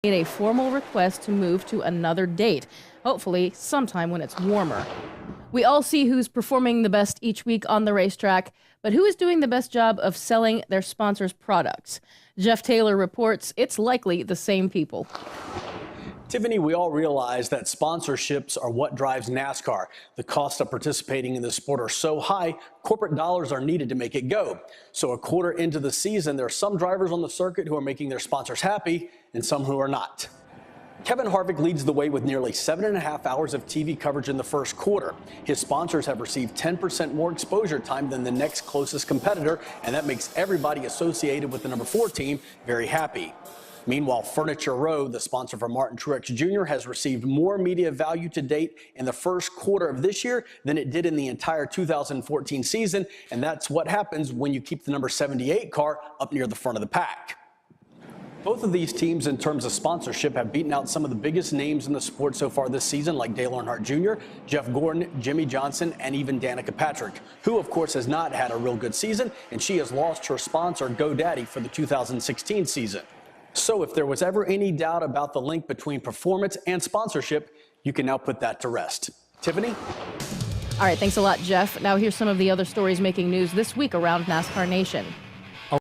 made a formal request to move to another date, hopefully sometime when it's warmer. We all see who's performing the best each week on the racetrack, but who is doing the best job of selling their sponsors' products? Jeff Taylor reports it's likely the same people. Tiffany, we all realize that sponsorships are what drives NASCAR. The cost of participating in the sport are so high, corporate dollars are needed to make it go. So a quarter into the season, there are some drivers on the circuit who are making their sponsors happy and some who are not. Kevin Harvick leads the way with nearly 7.5 hours of TV coverage in the first quarter. His sponsors have received 10% more exposure time than the next closest competitor, and that makes everybody associated with the number 4 team very happy. Meanwhile, Furniture Row, the sponsor for Martin Truex Jr., has received more media value to date in the first quarter of this year than it did in the entire 2014 season, and that's what happens when you keep the number 78 car up near the front of the pack. Both of these teams, in terms of sponsorship, have beaten out some of the biggest names in the sport so far this season, like Dale Earnhardt Jr., Jeff Gordon, Jimmy Johnson, and even Danica Patrick, who, of course, has not had a real good season, and she has lost her sponsor, GoDaddy, for the 2016 season. So if there was ever any doubt about the link between performance and sponsorship, you can now put that to rest. Tiffany? All right, thanks a lot, Jeff. Now here's some of the other stories making news this week around NASCAR Nation.